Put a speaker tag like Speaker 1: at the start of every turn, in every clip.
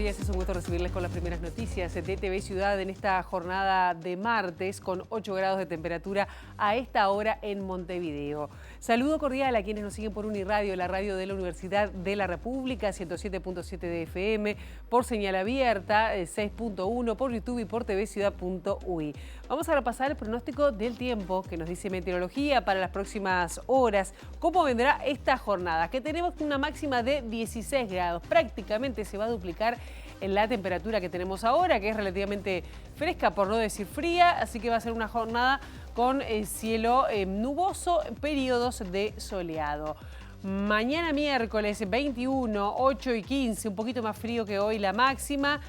Speaker 1: días, es un gusto recibirles con las primeras noticias de TV Ciudad en esta jornada de martes con 8 grados de temperatura a esta hora en Montevideo. Saludo cordial a quienes nos siguen por Uniradio, la radio de la Universidad de la República, 107.7 de FM, por señal abierta, 6.1, por YouTube y por tvciudad.ui. Vamos a repasar el pronóstico del tiempo que nos dice Meteorología para las próximas horas. ¿Cómo vendrá esta jornada? Que tenemos una máxima de 16 grados. Prácticamente se va a duplicar en la temperatura que tenemos ahora, que es relativamente fresca, por no decir fría, así que va a ser una jornada con cielo nuboso, periodos de soleado. Mañana miércoles 21, 8 y 15, un poquito más frío que hoy la máxima.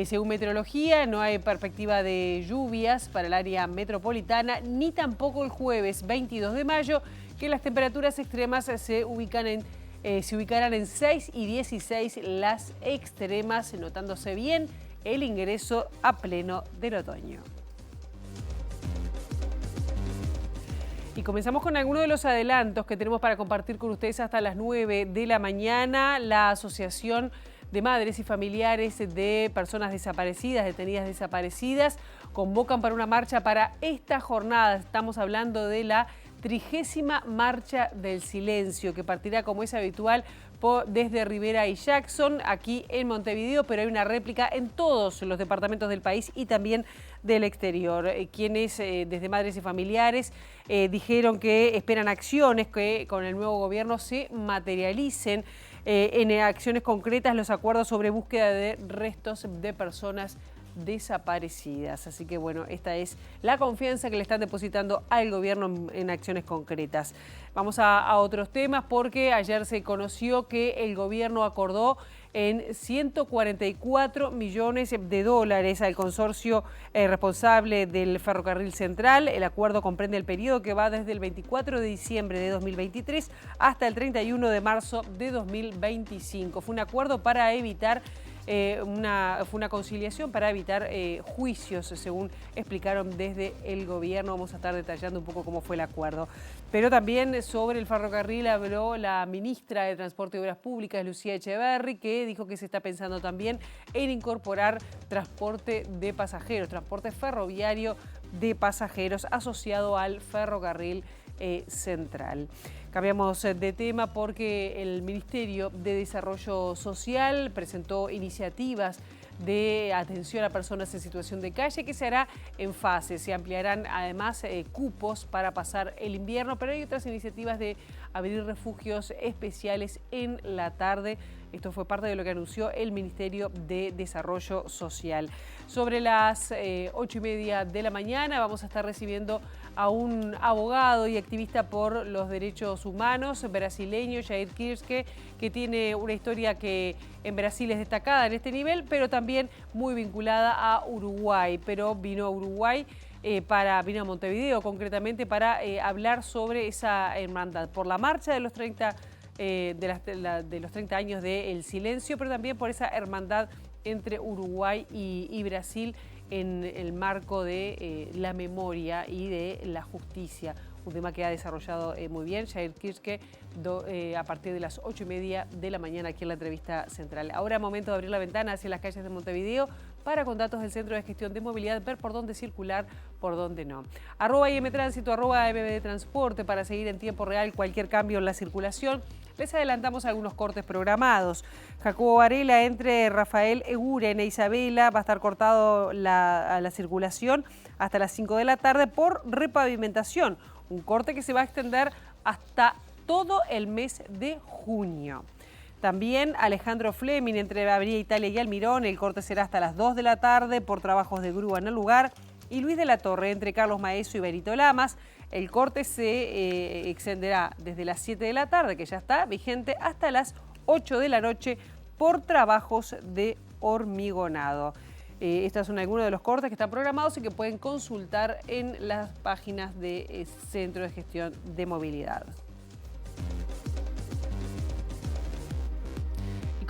Speaker 1: Según Meteorología, no hay perspectiva de lluvias para el área metropolitana, ni tampoco el jueves 22 de mayo, que las temperaturas extremas se ubicarán en 6 y 16 las extremas, notándose bien el ingreso a pleno del otoño. Y comenzamos con algunos de los adelantos que tenemos para compartir con ustedes hasta las 9 de la mañana. La Asociación de Madres y Familiares de Personas Desaparecidas, detenidas desaparecidas, convocan para una marcha para esta jornada. Estamos hablando de la 30ª Marcha del Silencio, que partirá, como es habitual, desde Rivera y Jackson, aquí en Montevideo, pero hay una réplica en todos los departamentos del país y también del exterior. Quienes desde Madres y Familiares dijeron que esperan acciones que con el nuevo gobierno se materialicen en acciones concretas los acuerdos sobre búsqueda de restos de personas desaparecidas. Así que bueno, esta es la confianza que le están depositando al gobierno en acciones concretas. Vamos a otros temas, porque ayer se conoció que el gobierno acordó en 144 millones de dólares al consorcio responsable del Ferrocarril Central. El acuerdo comprende el periodo que va desde el 24 de diciembre de 2023 hasta el 31 de marzo de 2025. Fue un acuerdo para evitar fue una conciliación para evitar juicios, según explicaron desde el gobierno. Vamos a estar detallando un poco cómo fue el acuerdo. Pero también sobre el ferrocarril habló la ministra de Transporte y Obras Públicas, Lucía Echeverri, que dijo que se está pensando también en incorporar transporte de pasajeros, transporte ferroviario de pasajeros asociado al ferrocarril central. Cambiamos de tema porque el Ministerio de Desarrollo Social presentó iniciativas de atención a personas en situación de calle que se hará en fases. Se ampliarán además cupos para pasar el invierno, pero hay otras iniciativas de abrir refugios especiales en la tarde. Esto fue parte de lo que anunció el Ministerio de Desarrollo Social. Sobre las 8:30 de la mañana vamos a estar recibiendo a un abogado y activista por los derechos humanos brasileño, Jair Kirske, que tiene una historia que en Brasil es destacada en este nivel, pero también muy vinculada a Uruguay. Pero vino a Uruguay, vino a Montevideo concretamente para hablar sobre esa hermandad, por la marcha de los 30 de los 30 años del silencio, pero también por esa hermandad entre Uruguay y Brasil en el marco de la memoria y de la justicia. Un tema que ha desarrollado muy bien Jair Kirske a partir de las 8:30 de la mañana aquí en la entrevista central. Ahora es momento de abrir la ventana hacia las calles de Montevideo para, con datos del Centro de Gestión de Movilidad, ver por dónde circular, por dónde no. @IMTránsito, @MBDTransporte para seguir en tiempo real cualquier cambio en la circulación. Les adelantamos algunos cortes programados. Jacobo Varela entre Rafael Eguren e Isabela va a estar cortado la circulación hasta las 5 de la tarde por repavimentación. Un corte que se va a extender hasta todo el mes de junio. También Alejandro Fleming entre Avenida Italia y Almirón, el corte será hasta las 2 de la tarde por trabajos de grúa en el lugar. Y Luis de la Torre entre Carlos Maeso y Benito Lamas, el corte se extenderá desde las 7 de la tarde, que ya está vigente, hasta las 8 de la noche por trabajos de hormigonado. Estos son algunos de los cortes que están programados y que pueden consultar en las páginas del Centro de Gestión de Movilidad.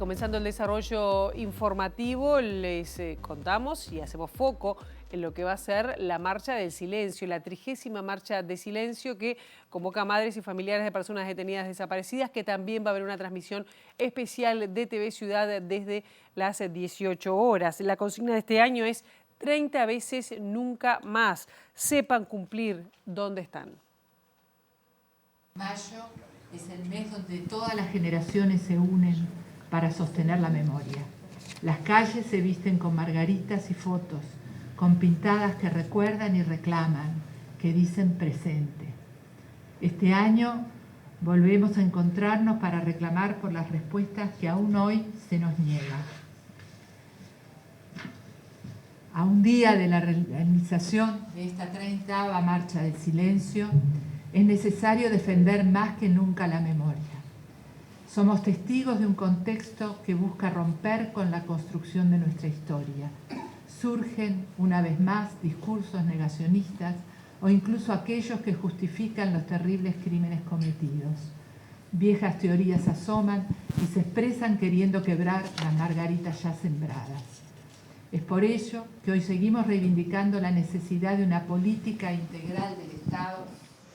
Speaker 1: Comenzando el desarrollo informativo, les contamos y hacemos foco en lo que va a ser la Marcha del Silencio, la 30ª Marcha de Silencio que convoca a madres y familiares de personas detenidas desaparecidas, que también va a haber una transmisión especial de TV Ciudad desde las 18 horas. La consigna de este año es 30 veces nunca más. Sepan cumplir dónde están.
Speaker 2: Mayo es el mes donde todas las generaciones se unen para sostener la memoria. Las calles se visten con margaritas y fotos, con pintadas que recuerdan y reclaman, que dicen presente. Este año volvemos a encontrarnos para reclamar por las respuestas que aún hoy se nos niegan. A un día de la realización de esta 30ª Marcha del Silencio, es necesario defender más que nunca la memoria. Somos testigos de un contexto que busca romper con la construcción de nuestra historia. Surgen, una vez más, discursos negacionistas o incluso aquellos que justifican los terribles crímenes cometidos. Viejas teorías asoman y se expresan queriendo quebrar las margaritas ya sembradas. Es por ello que hoy seguimos reivindicando la necesidad de una política integral del Estado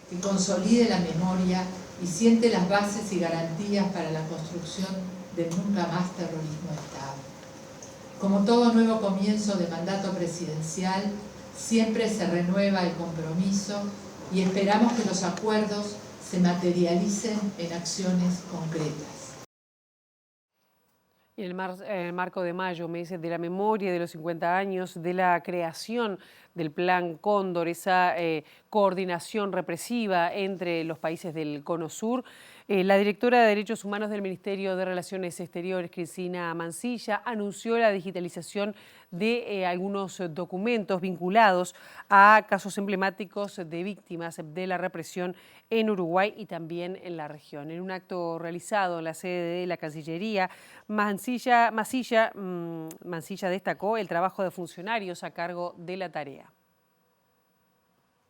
Speaker 2: que consolide la memoria y siente las bases y garantías para la construcción del nunca más terrorismo de Estado. Como todo nuevo comienzo de mandato presidencial, siempre se renueva el compromiso y esperamos que los acuerdos se materialicen en acciones concretas.
Speaker 1: Y en el marco de mayo, mes de la memoria de los 50 años de la creación del Plan Cóndor, esa coordinación represiva entre los países del Cono Sur, la directora de Derechos Humanos del Ministerio de Relaciones Exteriores, Cristina Mansilla, anunció la digitalización de algunos documentos vinculados a casos emblemáticos de víctimas de la represión en Uruguay y también en la región. En un acto realizado en la sede de la Cancillería, Mansilla destacó el trabajo de funcionarios a cargo de la tarea.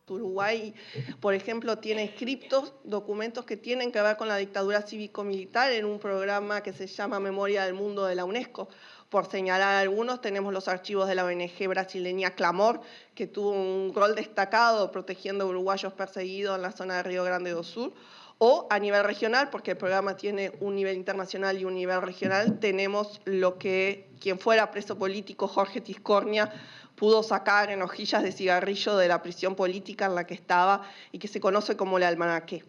Speaker 3: Uruguay, por ejemplo, tiene escritos, documentos que tienen que ver con la dictadura cívico-militar en un programa que se llama Memoria del Mundo de la UNESCO. Por señalar algunos, tenemos los archivos de la ONG brasileña Clamor, que tuvo un rol destacado protegiendo a uruguayos perseguidos en la zona de Río Grande do Sul. O a nivel regional, porque el programa tiene un nivel internacional y un nivel regional, tenemos lo que quien fuera preso político, Jorge Tiscornia, pudo sacar en hojillas de cigarrillo de la prisión política en la que estaba y que se conoce como el almanaque.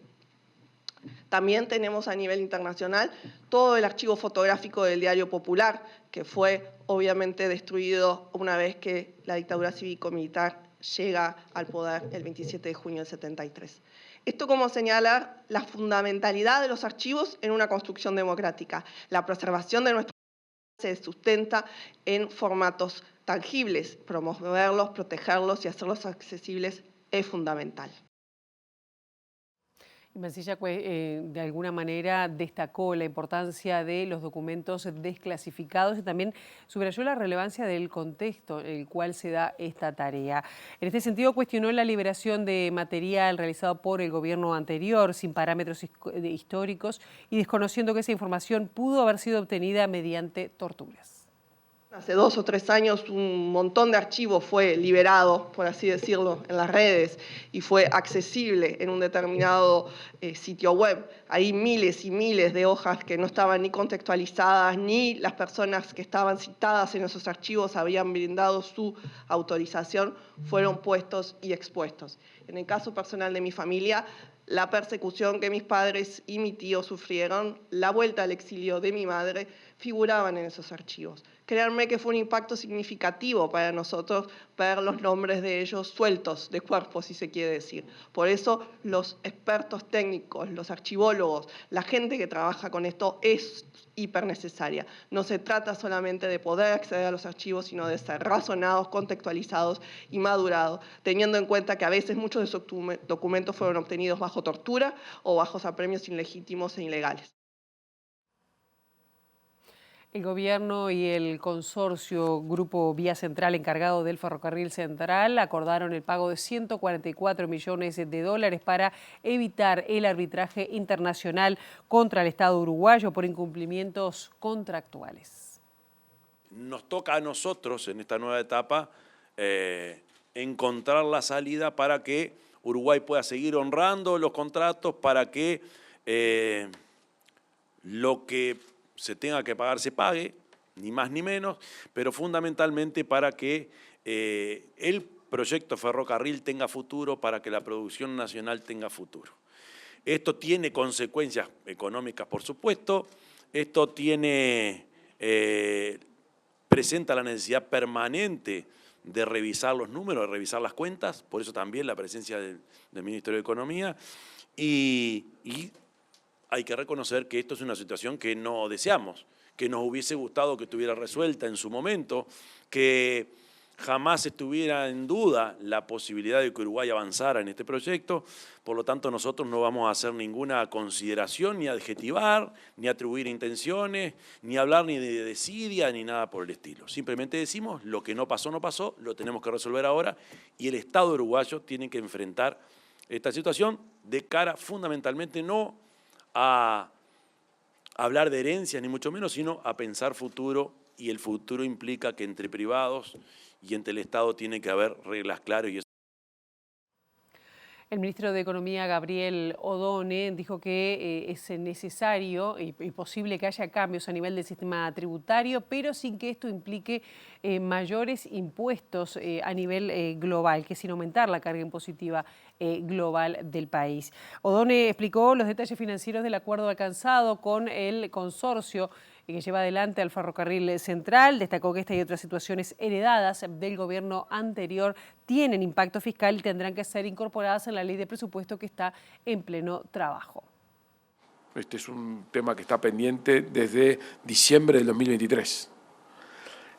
Speaker 3: También tenemos a nivel internacional todo el archivo fotográfico del Diario Popular, que fue obviamente destruido una vez que la dictadura cívico-militar llega al poder el 27 de junio del 73. Esto como señalar la fundamentalidad de los archivos en una construcción democrática. La preservación de nuestros se sustenta en formatos tangibles. Promoverlos, protegerlos y hacerlos accesibles es fundamental.
Speaker 1: Mansilla de alguna manera destacó la importancia de los documentos desclasificados y también subrayó la relevancia del contexto en el cual se da esta tarea. En este sentido, cuestionó la liberación de material realizado por el gobierno anterior sin parámetros históricos y desconociendo que esa información pudo haber sido obtenida mediante torturas.
Speaker 3: Hace 2 o 3 años un montón de archivos fue liberado, por así decirlo, en las redes y fue accesible en un determinado sitio web. Hay miles y miles de hojas que no estaban ni contextualizadas, ni las personas que estaban citadas en esos archivos habían brindado su autorización, fueron puestos y expuestos. En el caso personal de mi familia, la persecución que mis padres y mi tío sufrieron, la vuelta al exilio de mi madre, figuraban en esos archivos. Créanme que fue un impacto significativo para nosotros ver los nombres de ellos sueltos de cuerpo, si se quiere decir. Por eso los expertos técnicos, los archivólogos, la gente que trabaja con esto es hiper necesaria. No se trata solamente de poder acceder a los archivos, sino de ser razonados, contextualizados y madurados, teniendo en cuenta que a veces muchos de esos documentos fueron obtenidos bajo tortura o bajo apremios ilegítimos e ilegales.
Speaker 1: El gobierno y el consorcio Grupo Vía Central encargado del ferrocarril central acordaron el pago de 144 millones de dólares para evitar el arbitraje internacional contra el Estado uruguayo por incumplimientos contractuales.
Speaker 4: Nos toca a nosotros en esta nueva etapa encontrar la salida para que Uruguay pueda seguir honrando los contratos, para que lo que se tenga que pagar se pague, ni más ni menos, pero fundamentalmente para que el proyecto ferrocarril tenga futuro, para que la producción nacional tenga futuro. Esto tiene consecuencias económicas, por supuesto, esto presenta la necesidad permanente de revisar los números, de revisar las cuentas, por eso también la presencia del Ministerio de Economía, y hay que reconocer que esto es una situación que no deseamos, que nos hubiese gustado que estuviera resuelta en su momento, que jamás estuviera en duda la posibilidad de que Uruguay avanzara en este proyecto. Por lo tanto, nosotros no vamos a hacer ninguna consideración, ni adjetivar, ni atribuir intenciones, ni hablar ni de desidia, ni nada por el estilo. Simplemente decimos, lo que no pasó, no pasó, lo tenemos que resolver ahora, y el Estado uruguayo tiene que enfrentar esta situación de cara fundamentalmente no a hablar de herencias, ni mucho menos, sino a pensar futuro, y el futuro implica que entre privados y entre el Estado tiene que haber reglas claras.
Speaker 1: El ministro de Economía, Gabriel Odone, dijo que es necesario y posible que haya cambios a nivel del sistema tributario, pero sin que esto implique mayores impuestos a nivel global, que sin aumentar la carga impositiva global del país. Odone explicó los detalles financieros del acuerdo alcanzado con el consorcio que lleva adelante al ferrocarril central. Destacó que esta y otras situaciones heredadas del gobierno anterior tienen impacto fiscal y tendrán que ser incorporadas en la ley de presupuesto que está en pleno trabajo.
Speaker 5: Este es un tema que está pendiente desde diciembre del 2023,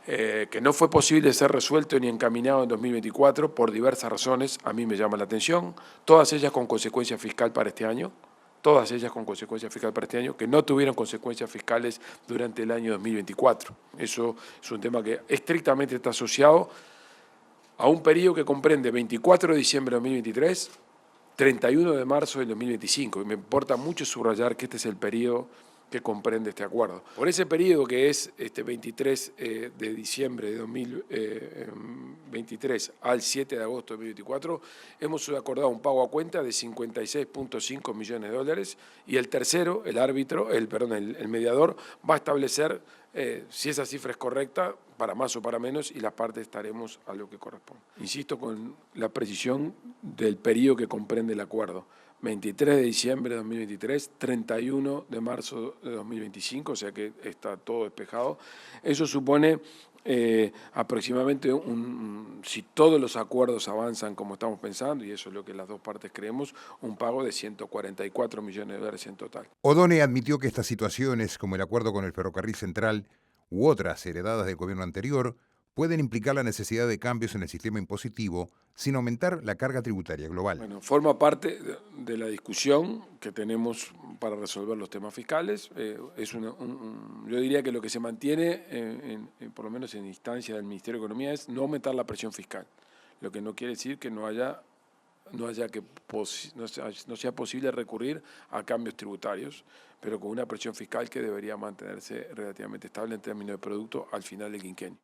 Speaker 5: que no fue posible ser resuelto ni encaminado en 2024 por diversas razones. A mí me llama la atención, todas ellas con consecuencia fiscal para este año. Todas ellas con consecuencias fiscales para este año, que no tuvieron consecuencias fiscales durante el año 2024. Eso es un tema que estrictamente está asociado a un periodo que comprende 24 de diciembre de 2023, 31 de marzo del 2025. Y me importa mucho subrayar que este es el periodo que comprende este acuerdo. Por ese periodo que es 23 de diciembre de 2023 al 7 de agosto de 2024, hemos acordado un pago a cuenta de 56.5 millones de dólares, y el tercero, el mediador, va a establecer si esa cifra es correcta, para más o para menos, y las partes estaremos a lo que corresponde. Insisto con la precisión del periodo que comprende el acuerdo. 23 de diciembre de 2023, 31 de marzo de 2025, o sea que está todo despejado. Eso supone aproximadamente, si todos los acuerdos avanzan como estamos pensando, y eso es lo que las dos partes creemos, un pago de 144 millones de dólares en total.
Speaker 6: Odone admitió que estas situaciones, como el acuerdo con el ferrocarril central u otras heredadas del gobierno anterior, pueden implicar la necesidad de cambios en el sistema impositivo sin aumentar la carga tributaria global.
Speaker 5: Bueno, forma parte de la discusión que tenemos para resolver los temas fiscales. Yo diría que lo que se mantiene, por lo menos en instancia del Ministerio de Economía, es no aumentar la presión fiscal, lo que no quiere decir que no sea posible recurrir a cambios tributarios, pero con una presión fiscal que debería mantenerse relativamente estable en términos de producto al final del quinquenio.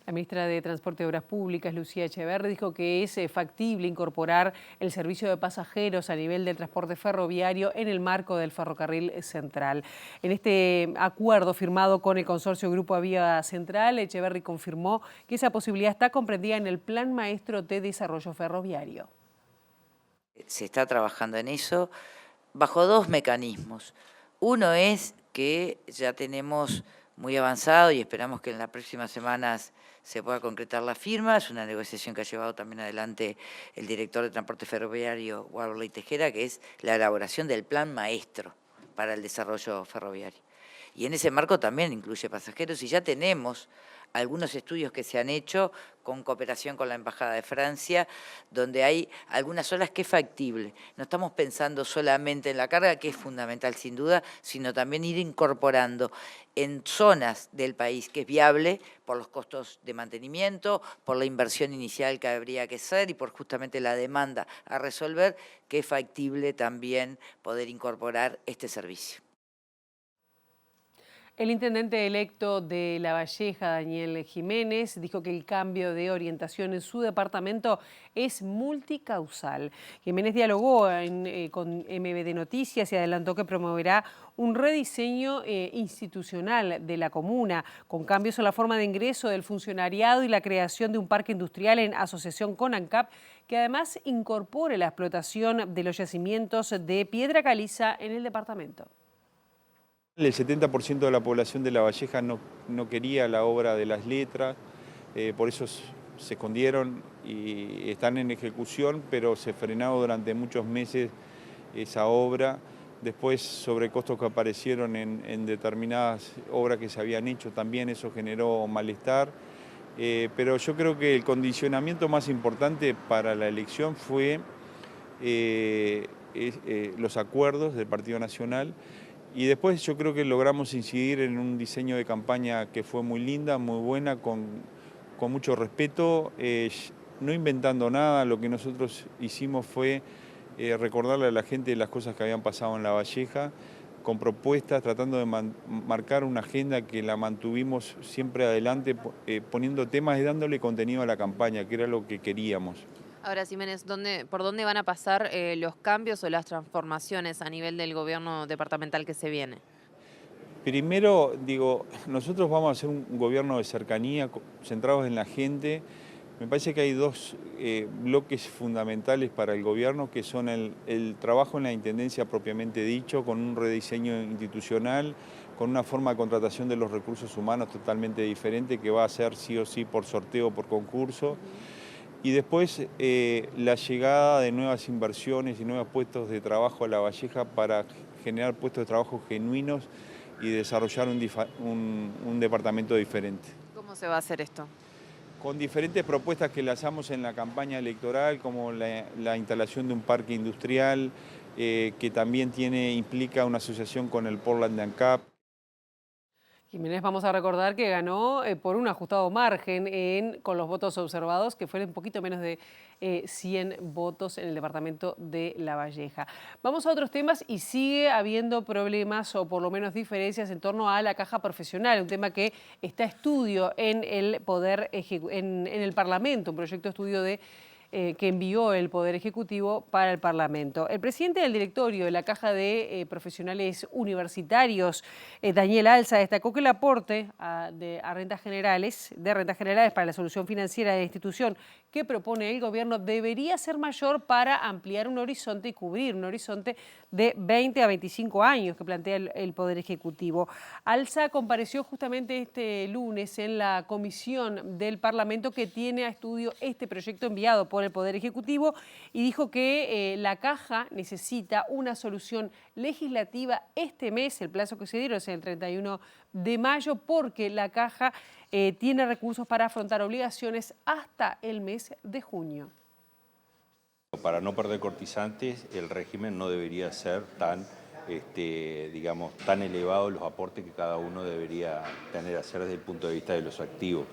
Speaker 1: La ministra de Transporte y Obras Públicas, Lucía Echeverri, dijo que es factible incorporar el servicio de pasajeros a nivel del transporte ferroviario en el marco del ferrocarril central. En este acuerdo firmado con el consorcio Grupo Vía Central, Echeverri confirmó que esa posibilidad está comprendida en el Plan Maestro de Desarrollo Ferroviario.
Speaker 7: Se está trabajando en eso bajo dos mecanismos. Uno es que ya tenemos muy avanzado y esperamos que en las próximas semanas se pueda concretar la firma. Es una negociación que ha llevado también adelante el director de Transporte Ferroviario, Warley Tejera, que es la elaboración del plan maestro para el desarrollo ferroviario. y en ese marco también incluye pasajeros, y ya tenemos algunos estudios que se han hecho con cooperación con la Embajada de Francia, donde hay algunas zonas que es factible. No estamos pensando solamente en la carga, que es fundamental sin duda, sino también ir incorporando en zonas del país que es viable por los costos de mantenimiento, por la inversión inicial que habría que hacer y por justamente la demanda a resolver, que es factible también poder incorporar este servicio.
Speaker 1: El intendente electo de La Valleja, Daniel Jiménez, dijo que el cambio de orientación en su departamento es multicausal. Jiménez dialogó con MBD Noticias y adelantó que promoverá un rediseño institucional de la comuna, con cambios en la forma de ingreso del funcionariado y la creación de un parque industrial en asociación con ANCAP, que además incorpore la explotación de los yacimientos de piedra caliza en el departamento.
Speaker 8: El 70% de la población de La Valleja no quería la obra de Las Letras, por eso se escondieron y están en ejecución, pero se frenó durante muchos meses esa obra. Después, sobrecostos que aparecieron en determinadas obras que se habían hecho, también eso generó malestar. Pero yo creo que el condicionamiento más importante para la elección fue los acuerdos del Partido Nacional. Y después yo creo que logramos incidir en un diseño de campaña que fue muy linda, muy buena, con mucho respeto, no inventando nada. Lo que nosotros hicimos fue recordarle a la gente las cosas que habían pasado en La Valleja, con propuestas, tratando de marcar una agenda que la mantuvimos siempre adelante, poniendo temas y dándole contenido a la campaña, que era lo que queríamos.
Speaker 9: Ahora, Jiménez, ¿por dónde van a pasar los cambios o las transformaciones a nivel del gobierno departamental que se viene?
Speaker 8: Primero, nosotros vamos a hacer un gobierno de cercanía, centrados en la gente. Me parece que hay dos bloques fundamentales para el gobierno, que son el trabajo en la intendencia propiamente dicho, con un rediseño institucional, con una forma de contratación de los recursos humanos totalmente diferente, que va a ser sí o sí por sorteo o por concurso. Y después la llegada de nuevas inversiones y nuevos puestos de trabajo a La Valleja para generar puestos de trabajo genuinos y desarrollar un departamento diferente.
Speaker 9: ¿Cómo se va a hacer esto?
Speaker 8: Con diferentes propuestas que lanzamos en la campaña electoral, como la instalación de un parque industrial, que también implica una asociación con el Portland de ANCAP.
Speaker 1: Jiménez, vamos a recordar que ganó por un ajustado margen con los votos observados, que fueron un poquito menos de 100 votos en el departamento de La Valleja. Vamos a otros temas y sigue habiendo problemas o por lo menos diferencias en torno a la caja profesional, un tema que está a estudio en el en el Parlamento, un proyecto de estudio que envió el Poder Ejecutivo para el Parlamento. El presidente del directorio de la Caja de Profesionales Universitarios, Daniel Alza, destacó que el aporte de rentas generales para la solución financiera de la institución que propone el gobierno debería ser mayor para ampliar un horizonte y cubrir un horizonte de 20 a 25 años que plantea el Poder Ejecutivo. Alza compareció justamente este lunes en la comisión del Parlamento que tiene a estudio este proyecto enviado por el Poder Ejecutivo y dijo que la Caja necesita una solución legislativa este mes. El plazo que se dieron es el 31 de mayo porque la Caja tiene recursos para afrontar obligaciones hasta el mes de junio.
Speaker 10: Para no perder cortizantes, el régimen no debería ser tan elevado los aportes que cada uno debería tener a hacer desde el punto de vista de los activos.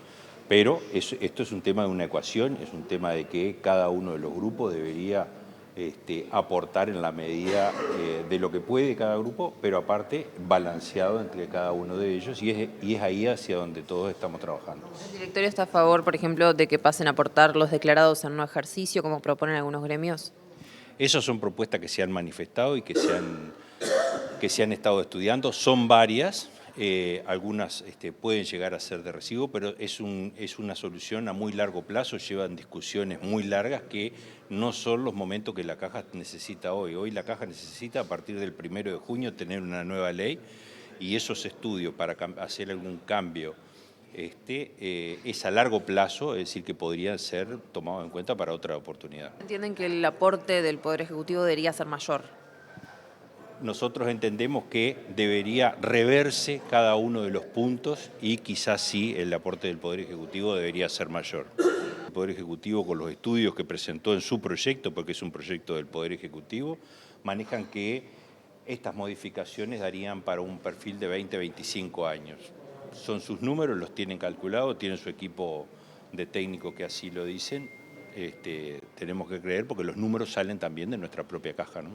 Speaker 10: Pero esto es un tema de una ecuación, es un tema de que cada uno de los grupos debería aportar en la medida de lo que puede cada grupo, pero aparte balanceado entre cada uno de ellos y es ahí hacia donde todos estamos trabajando.
Speaker 9: ¿El directorio está a favor, por ejemplo, de que pasen a aportar los declarados en un ejercicio, como proponen algunos gremios?
Speaker 10: Esas son propuestas que se han manifestado y que se han estado estudiando, son varias. Algunas pueden llegar a ser de recibo, pero es una solución a muy largo plazo, llevan discusiones muy largas que no son los momentos que la Caja necesita hoy. Hoy la Caja necesita a partir del 1 de junio tener una nueva ley y esos estudios para hacer algún cambio es a largo plazo, es decir, que podrían ser tomados en cuenta para otra oportunidad.
Speaker 9: ¿Entienden que el aporte del Poder Ejecutivo debería ser mayor?
Speaker 10: nosotros entendemos que debería reverse cada uno de los puntos y quizás sí el aporte del Poder Ejecutivo debería ser mayor. El Poder Ejecutivo, con los estudios que presentó en su proyecto, porque es un proyecto del Poder Ejecutivo, manejan que estas modificaciones darían para un perfil de 20-25 años. Son sus números, los tienen calculados, tienen su equipo de técnicos que así lo dicen. Tenemos que creer porque los números salen también de nuestra propia caja, ¿no?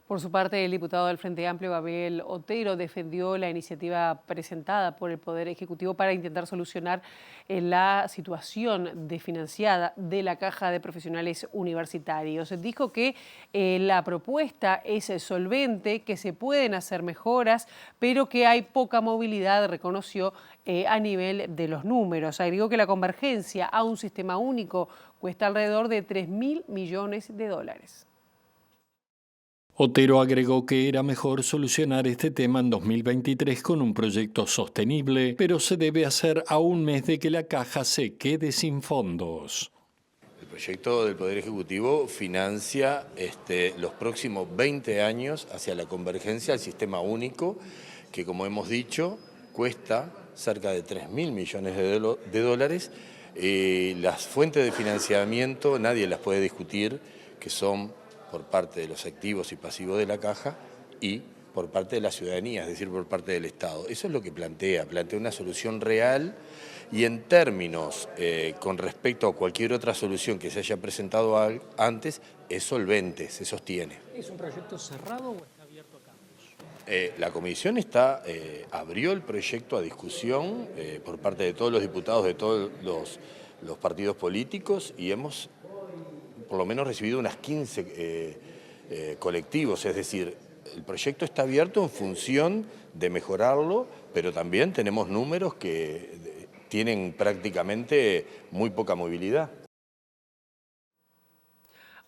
Speaker 1: Por su parte, el diputado del Frente Amplio, Gabriel Otero, defendió la iniciativa presentada por el Poder Ejecutivo para intentar solucionar la situación desfinanciada de la Caja de Profesionales Universitarios. Dijo que la propuesta es solvente, que se pueden hacer mejoras, pero que hay poca movilidad, reconoció, a nivel de los números. Agregó que la convergencia a un sistema único cuesta alrededor de 3.000 millones de dólares.
Speaker 11: Otero agregó que era mejor solucionar este tema en 2023 con un proyecto sostenible, pero se debe hacer a un mes de que la caja se quede sin fondos.
Speaker 12: El proyecto del Poder Ejecutivo financia los próximos 20 años hacia la convergencia al sistema único, que como hemos dicho, cuesta cerca de 3.000 millones de dólares. Las fuentes de financiamiento nadie las puede discutir, que son por parte de los activos y pasivos de la Caja y por parte de la ciudadanía, es decir, por parte del Estado. Eso es lo que plantea una solución real y en términos con respecto a cualquier otra solución que se haya presentado antes, es solvente, se sostiene.
Speaker 13: ¿Es un proyecto cerrado o está abierto a cambios?
Speaker 12: La comisión abrió el proyecto a discusión por parte de todos los diputados de todos los partidos políticos y hemos por lo menos recibido unas 15 colectivos, es decir, el proyecto está abierto en función de mejorarlo, pero también tenemos números que tienen prácticamente muy poca movilidad.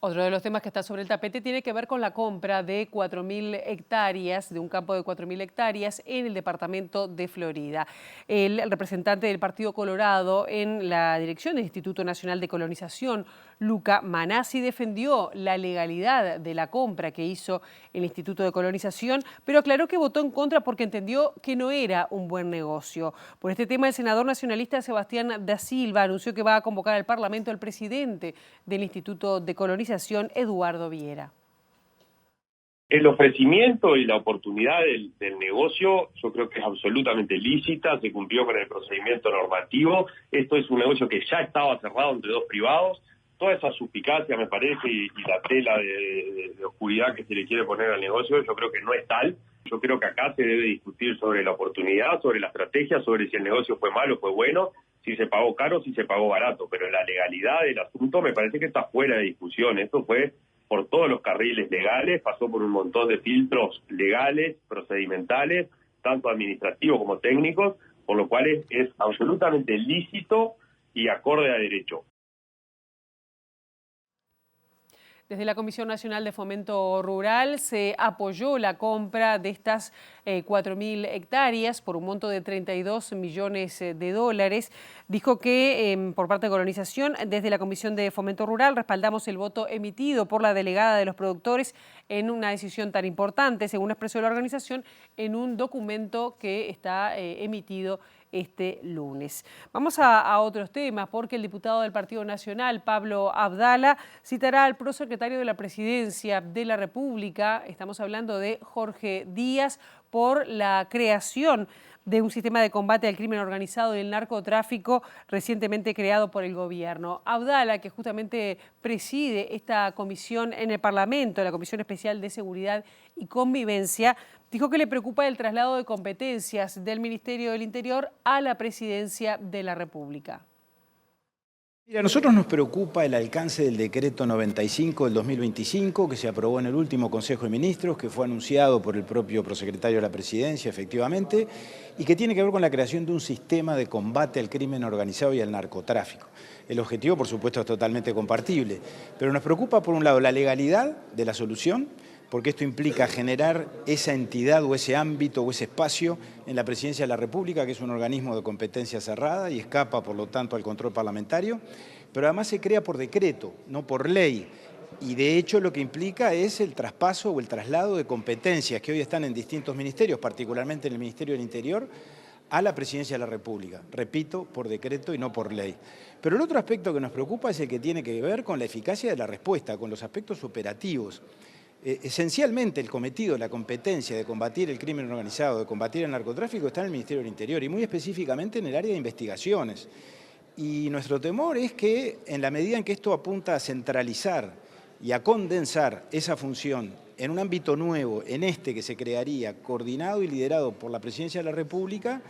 Speaker 1: Otro de los temas que está sobre el tapete tiene que ver con la compra de 4.000 hectáreas, de un campo de 4.000 hectáreas en el departamento de Florida. El representante del Partido Colorado en la dirección del Instituto Nacional de Colonización, Luca Manassi, defendió la legalidad de la compra que hizo el Instituto de Colonización, pero aclaró que votó en contra porque entendió que no era un buen negocio. Por este tema, el senador nacionalista Sebastián da Silva anunció que va a convocar al Parlamento al presidente del Instituto de Colonización, Eduardo Viera.
Speaker 14: El ofrecimiento y la oportunidad del negocio yo creo que es absolutamente lícita, se cumplió con el procedimiento normativo. Esto es un negocio que ya estaba cerrado entre dos privados. Toda esa suspicacia, me parece, y la tela de oscuridad que se le quiere poner al negocio, yo creo que no es tal. Yo creo que acá se debe discutir sobre la oportunidad, sobre la estrategia, sobre si el negocio fue malo o fue bueno, si se pagó caro, si se pagó barato. Pero la legalidad del asunto me parece que está fuera de discusión. Esto fue por todos los carriles legales, pasó por un montón de filtros legales, procedimentales, tanto administrativos como técnicos, por lo cual es absolutamente lícito y acorde a derecho.
Speaker 1: Desde la Comisión Nacional de Fomento Rural se apoyó la compra de estas 4.000 hectáreas por un monto de 32 millones de dólares. Dijo que por parte de Colonización, desde la Comisión de Fomento Rural, respaldamos el voto emitido por la delegada de los productores en una decisión tan importante, según expresó la organización, en un documento que está emitido este lunes. Vamos a otros temas, porque el diputado del Partido Nacional, Pablo Abdala, citará al prosecretario de la Presidencia de la República, estamos hablando de Jorge Díaz, por la creación de un sistema de combate al crimen organizado y el narcotráfico recientemente creado por el gobierno. Abdala, que justamente preside esta comisión en el Parlamento, la Comisión Especial de Seguridad y Convivencia, dijo que le preocupa el traslado de competencias del Ministerio del Interior a la Presidencia de la República.
Speaker 15: Mira, a nosotros nos preocupa el alcance del decreto 95 del 2025 que se aprobó en el último Consejo de Ministros, que fue anunciado por el propio prosecretario de la Presidencia, efectivamente, y que tiene que ver con la creación de un sistema de combate al crimen organizado y al narcotráfico. El objetivo, por supuesto, es totalmente compartible, pero nos preocupa, por un lado, la legalidad de la solución, porque esto implica generar esa entidad o ese ámbito o ese espacio en la Presidencia de la República, que es un organismo de competencia cerrada y escapa, por lo tanto, al control parlamentario, pero además se crea por decreto, no por ley. Y de hecho lo que implica es el traspaso o el traslado de competencias que hoy están en distintos ministerios, particularmente en el Ministerio del Interior, a la Presidencia de la República. Repito, por decreto y no por ley. Pero el otro aspecto que nos preocupa es el que tiene que ver con la eficacia de la respuesta, con los aspectos operativos. Esencialmente el cometido, la competencia de combatir el crimen organizado, de combatir el narcotráfico está en el Ministerio del Interior y muy específicamente en el área de investigaciones. Y nuestro temor es que en la medida en que esto apunta a centralizar y a condensar esa función en un ámbito nuevo, en este que se crearía, coordinado y liderado por la Presidencia de la República,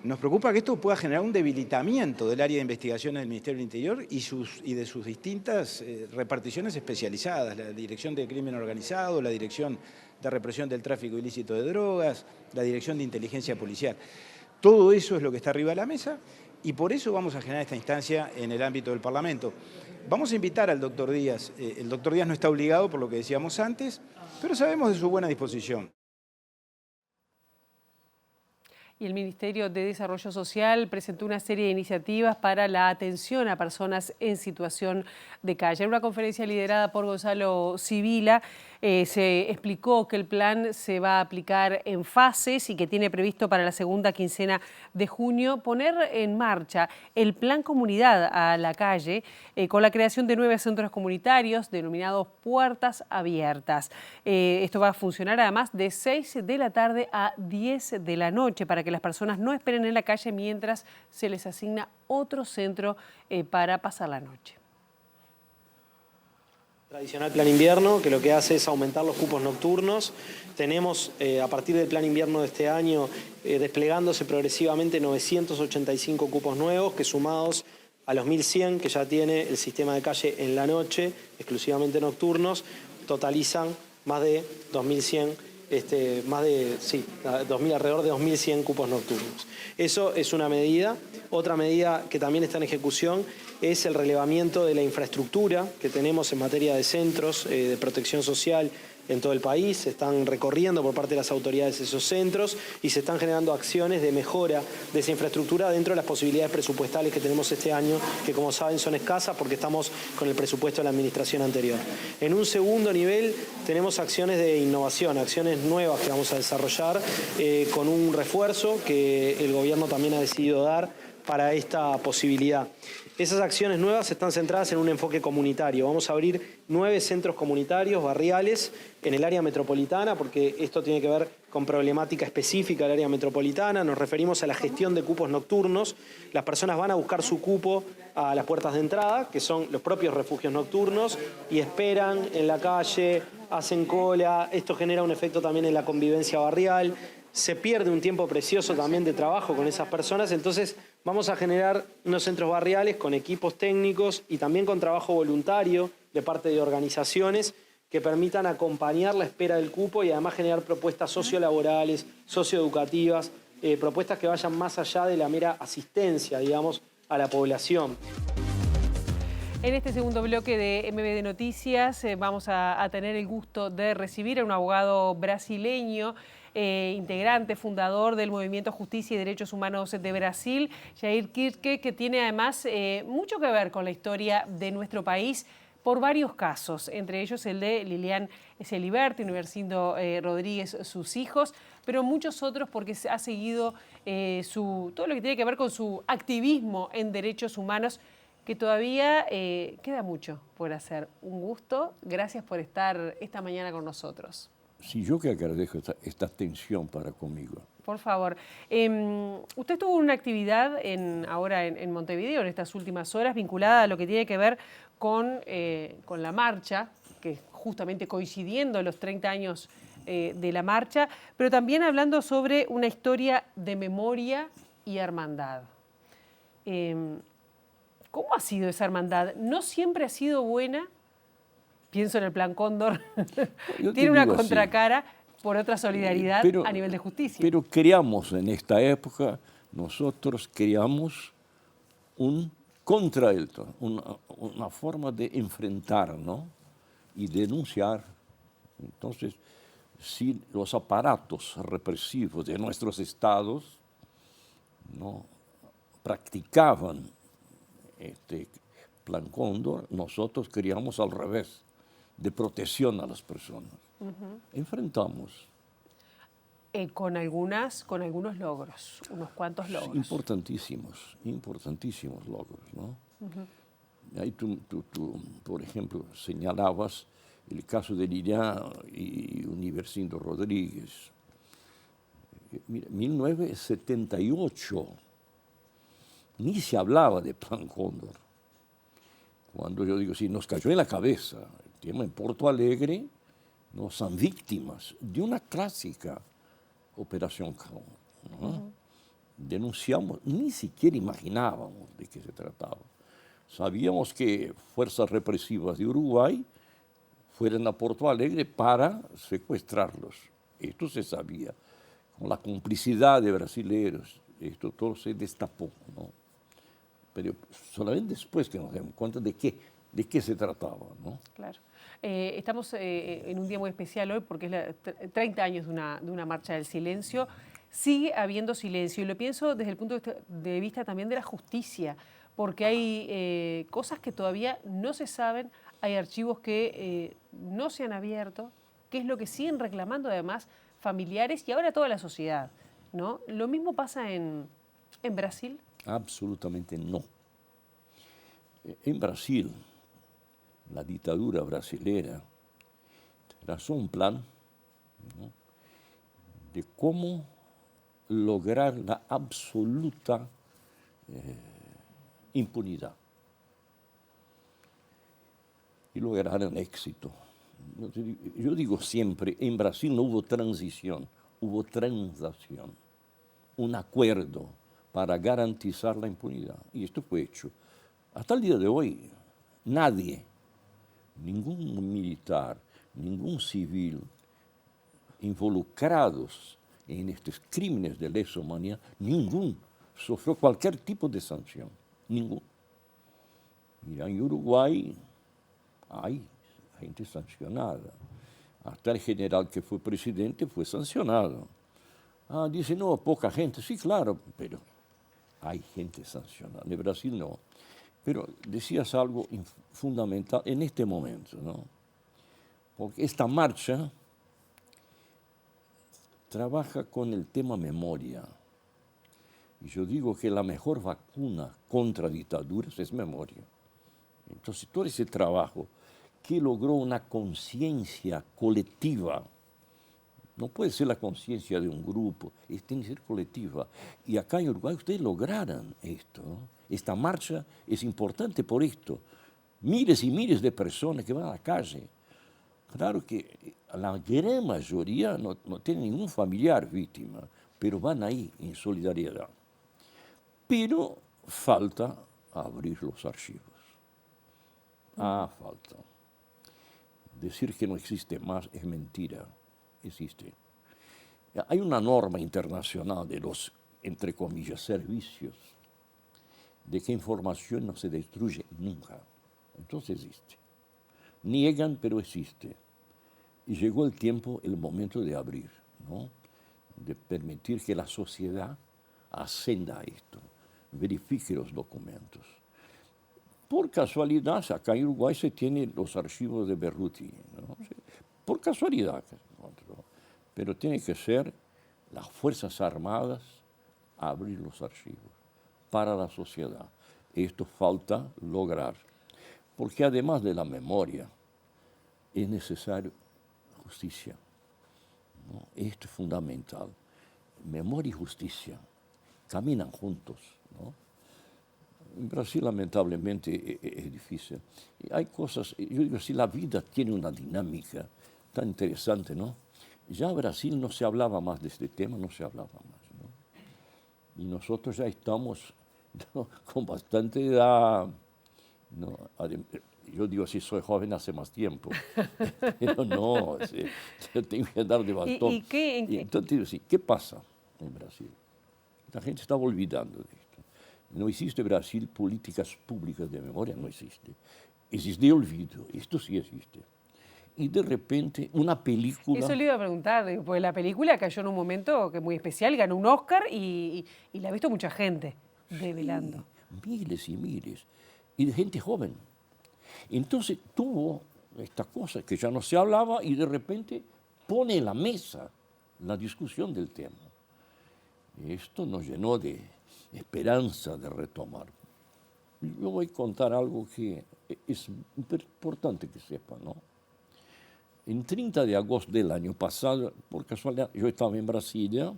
Speaker 15: nos preocupa que esto pueda generar un debilitamiento del área de investigaciones del Ministerio del Interior y de sus distintas reparticiones especializadas, la Dirección de Crimen Organizado, la Dirección de Represión del Tráfico Ilícito de Drogas, la Dirección de Inteligencia Policial. Todo eso es lo que está arriba de la mesa y por eso vamos a generar esta instancia en el ámbito del Parlamento. Vamos a invitar al doctor Díaz. El doctor Díaz no está obligado por lo que decíamos antes, pero sabemos de su buena disposición.
Speaker 1: Y el Ministerio de Desarrollo Social presentó una serie de iniciativas para la atención a personas en situación de calle. En una conferencia liderada por Gonzalo Sibila se explicó que el plan se va a aplicar en fases y que tiene previsto para la segunda quincena de junio poner en marcha el Plan Comunidad a la Calle con la creación de 9 centros comunitarios denominados Puertas Abiertas. Esto va a funcionar además de 6 de la tarde a 10 de la noche para que las personas no esperen en la calle mientras se les asigna otro centro para pasar la noche.
Speaker 16: Tradicional plan invierno, que lo que hace es aumentar los cupos nocturnos. Tenemos, a partir del plan invierno de este año, desplegándose progresivamente 985 cupos nuevos, que sumados a los 1.100 que ya tiene el sistema de calle en la noche, exclusivamente nocturnos, totalizan más de 2.100 alrededor de 2.100 cupos nocturnos. Eso es una medida. Otra medida que también está en ejecución es el relevamiento de la infraestructura que tenemos en materia de centros de protección social en todo el país. Se están recorriendo por parte de las autoridades esos centros y se están generando acciones de mejora de esa infraestructura dentro de las posibilidades presupuestales que tenemos este año, que como saben son escasas porque estamos con el presupuesto de la administración anterior. En un segundo nivel tenemos acciones de innovación, acciones nuevas que vamos a desarrollar con un refuerzo que el gobierno también ha decidido dar para esta posibilidad. Esas acciones nuevas están centradas en un enfoque comunitario. Vamos a abrir 9 centros comunitarios, barriales, en el área metropolitana, porque esto tiene que ver con problemática específica del área metropolitana. Nos referimos a la gestión de cupos nocturnos. Las personas van a buscar su cupo a las puertas de entrada, que son los propios refugios nocturnos, y esperan en la calle, hacen cola. Esto genera un efecto también en la convivencia barrial. Se pierde un tiempo precioso también de trabajo con esas personas, entonces vamos a generar unos centros barriales con equipos técnicos y también con trabajo voluntario de parte de organizaciones que permitan acompañar la espera del cupo y además generar propuestas sociolaborales, socioeducativas, propuestas que vayan más allá de la mera asistencia, digamos, a la población.
Speaker 1: En este segundo bloque de MBD Noticias vamos a tener el gusto de recibir a un abogado brasileño, integrante, fundador del Movimiento Justicia y Derechos Humanos de Brasil, Jair Kirke, que tiene además mucho que ver con la historia de nuestro país por varios casos, entre ellos el de Lilian Celiberti, Universindo Rodríguez, sus hijos, pero muchos otros porque ha seguido todo lo que tiene que ver con su activismo en derechos humanos, que todavía queda mucho por hacer. Un gusto, gracias por estar esta mañana con nosotros.
Speaker 17: Sí, yo que agradezco esta atención para conmigo.
Speaker 1: Por favor. Usted tuvo una actividad ahora en Montevideo en estas últimas horas vinculada a lo que tiene que ver con la marcha, que justamente coincidiendo los 30 años de la marcha, pero también hablando sobre una historia de memoria y hermandad. ¿Cómo ha sido esa hermandad? ¿No siempre ha sido buena? Pienso en el Plan Cóndor. Tiene una contracara así, por otra solidaridad a nivel de justicia.
Speaker 17: Pero creamos en esta época, nosotros creamos un contraelto, una forma de enfrentar, ¿no? Y denunciar. Entonces, si los aparatos represivos de nuestros estados no practicaban este Plan Cóndor, nosotros queríamos al revés. de protección a las personas. Enfrentamos.
Speaker 1: Con algunos logros, unos cuantos logros.
Speaker 17: Importantísimos logros, ¿no? Ahí tú, por ejemplo, señalabas el caso de Lilian y Universindo Rodríguez. Mira, 1978, ni se hablaba de Plan Cóndor. Cuando yo digo, sí, nos cayó en la cabeza el tema en Porto Alegre, no son víctimas de una clásica Operación Cóndor, ¿no? Denunciamos, ni siquiera imaginábamos de qué se trataba. Sabíamos que fuerzas represivas de Uruguay fueron a Porto Alegre para secuestrarlos. Esto se sabía. Con la complicidad de brasileños, esto todo se destapó, ¿no? Pero solamente después que nos dimos cuenta de qué se trataba, ¿no?
Speaker 1: Claro. Estamos en un día muy especial hoy porque es 30 años de una marcha del silencio. Sigue habiendo silencio y lo pienso desde el punto de vista también de la justicia, porque hay cosas que todavía no se saben, hay archivos que no se han abierto, que es lo que siguen reclamando además familiares y ahora toda la sociedad, ¿no? ¿Lo mismo pasa en Brasil?
Speaker 17: Absolutamente no. En Brasil, la dictadura brasilera trazó un plan, ¿no?, de cómo lograr la absoluta impunidad. Y lograron éxito. Yo digo siempre, en Brasil no hubo transición, hubo transacción, un acuerdo para garantizar la impunidad. Y esto fue hecho. Hasta el día de hoy, nadie, ningún militar, ningún civil involucrados en estos crímenes de lesa humanidad, ningún sufrió cualquier tipo de sanción, ningún. Mira, en Uruguay hay gente sancionada. Hasta el general que fue presidente fue sancionado. Dice, no, poca gente. Sí, claro, pero hay gente sancionada. En Brasil no. Pero decías algo fundamental en este momento, ¿no? Porque esta marcha trabaja con el tema memoria. Y yo digo que la mejor vacuna contra dictaduras es memoria. Entonces, todo ese trabajo que logró una conciencia colectiva, no puede ser la conciencia de un grupo, tiene que ser colectiva. Y acá en Uruguay ustedes lograron esto, ¿no? Esta marcha es importante por esto. Miles y miles de personas que van a la calle. Claro que la gran mayoría no tiene ningún familiar víctima, pero van ahí en solidaridad. Pero falta abrir los archivos. Falta. Decir que no existe más es mentira. Existe. Hay una norma internacional de los, entre comillas, servicios, de que información no se destruye nunca. Entonces existe. Niegan, pero existe. Y llegó el tiempo, el momento de abrir, ¿no? De permitir que la sociedad ascenda a esto, verifique los documentos. Por casualidad, acá en Uruguay se tienen los archivos de Berruti, ¿no? Por casualidad que se encontró. Pero tiene que ser las Fuerzas Armadas abrir los archivos para la sociedad. Esto falta lograr. Porque además de la memoria, es necesario justicia, ¿no? Esto es fundamental. Memoria y justicia caminan juntos, ¿no? En Brasil, lamentablemente, es difícil. Y hay cosas, yo digo, si la vida tiene una dinámica tan interesante, ¿no? Ya en Brasil no se hablaba más de este tema, no se hablaba más, ¿no? Y nosotros ya estamos, ¿no?, con bastante edad, ¿no? Yo digo, si soy joven hace más tiempo, pero no, yo tengo que dar de bastón.
Speaker 1: ¿Y
Speaker 17: entonces digo, sí, ¿qué pasa en Brasil? La gente estaba olvidando de esto. No existe en Brasil políticas públicas de memoria, no existe. Existe olvido, esto sí existe. Y de repente una película...
Speaker 1: Eso le iba a preguntar, porque la película cayó en un momento que es muy especial, ganó un Oscar y la ha visto mucha gente develando.
Speaker 17: Miles y miles, y de gente joven. Entonces tuvo esta cosa que ya no se hablaba y de repente pone en la mesa la discusión del tema. Esto nos llenó de esperanza de retomar. Yo voy a contar algo que es importante que sepan, ¿no? En 30 de agosto del año pasado, por casualidad, yo estaba en Brasilia,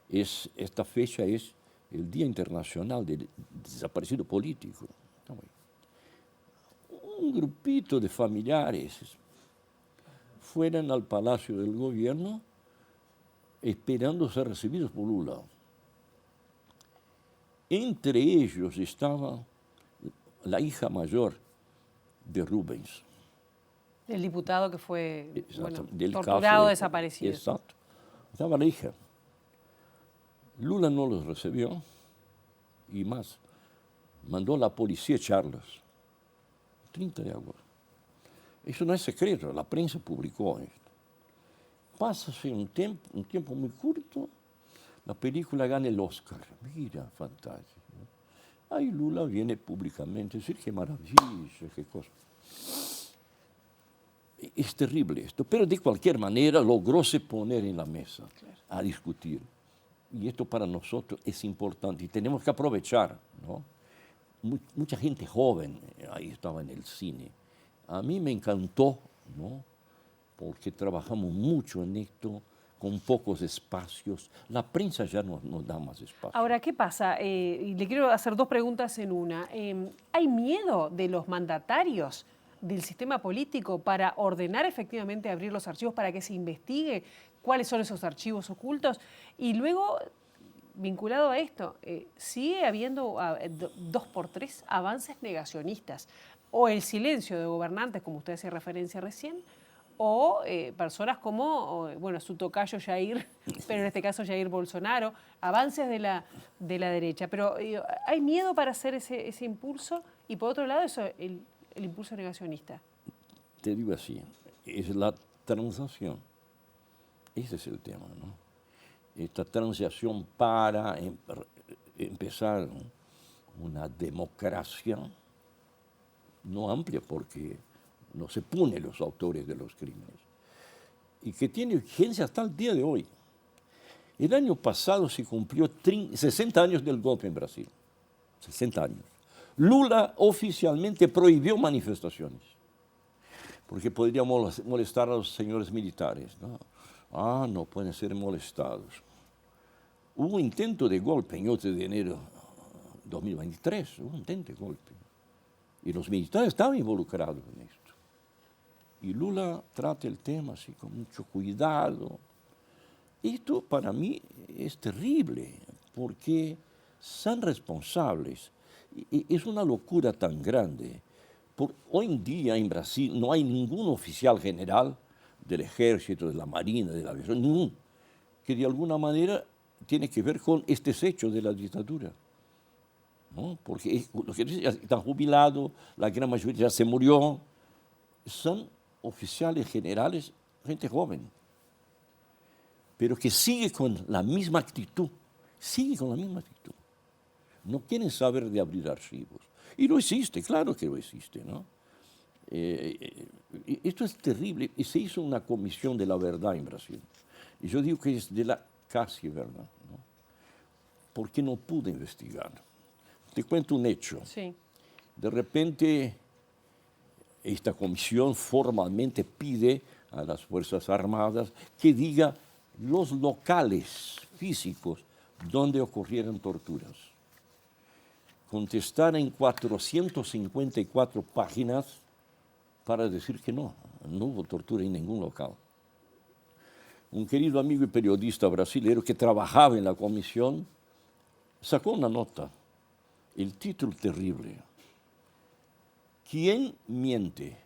Speaker 17: esta fecha es el Día Internacional del Desaparecido Político. Un grupito de familiares fueron al Palacio del Gobierno esperando ser recibidos por Lula. Entre ellos estaba la hija mayor de Rubens.
Speaker 1: El diputado que fue
Speaker 17: del
Speaker 1: torturado,
Speaker 17: caso
Speaker 1: desaparecido.
Speaker 17: Exacto. Estaba la hija. Lula no los recibió y más, mandó a la policía a echarlos. 30 de agosto. Eso no es secreto, la prensa publicó esto. Pasa un tiempo muy corto, la película gana el Oscar. Mira, fantástico. Ahí Lula viene públicamente a decir qué maravilla, qué cosa. Es terrible esto, pero de cualquier manera logróse poner en la mesa a discutir. Y esto para nosotros es importante y tenemos que aprovechar, ¿no? Mucha gente joven ahí estaba en el cine. A mí me encantó, ¿no? Porque trabajamos mucho en esto, con pocos espacios. La prensa ya no nos da más espacio.
Speaker 1: Ahora, ¿qué pasa? Y le quiero hacer dos preguntas en una. ¿Hay miedo de los mandatarios del sistema político para ordenar efectivamente abrir los archivos para que se investigue cuáles son esos archivos ocultos? Y luego, vinculado a esto, sigue habiendo 2x3 avances negacionistas, o el silencio de gobernantes, como usted hacía referencia recién, o personas como, bueno, su tocayo Jair, pero en este caso Jair Bolsonaro, avances de la derecha. Pero ¿hay miedo para hacer ese impulso? Y por otro lado, el impulso negacionista.
Speaker 17: Te digo así, es la transición. Ese es el tema, ¿no? Esta transición para empezar una democracia no amplia porque no se pone los autores de los crímenes y que tiene vigencia hasta el día de hoy. El año pasado se cumplió 60 años del golpe en Brasil, 60 años. Lula oficialmente prohibió manifestaciones porque podría molestar a los señores militares, ¿no? No pueden ser molestados. Hubo intento de golpe en 8 de enero de 2023, hubo intento de golpe. Y los militares estaban involucrados en esto. Y Lula trata el tema así con mucho cuidado. Esto para mí es terrible, porque son responsables. Es una locura tan grande. Hoy en día en Brasil no hay ningún oficial general del ejército, de la marina, de la aviación, ninguno, que de alguna manera tiene que ver con estos hechos de la dictadura, ¿no? Porque los que ya están jubilados, la gran mayoría ya se murió, son oficiales generales, gente joven, pero que sigue con la misma actitud, No quieren saber de abrir archivos. Y lo existe, claro que lo existe, ¿no? Esto es terrible. Y se hizo una comisión de la verdad en Brasil. Y yo digo que es de la casi verdad, ¿no? Porque no pude investigar. Te cuento un hecho.
Speaker 1: Sí.
Speaker 17: De repente, esta comisión formalmente pide a las Fuerzas Armadas que diga los locales físicos donde ocurrieron torturas. Contestar en 454 páginas para decir que no hubo tortura en ningún local. Un querido amigo y periodista brasileño que trabajaba en la comisión sacó una nota, el título terrible: ¿Quién miente?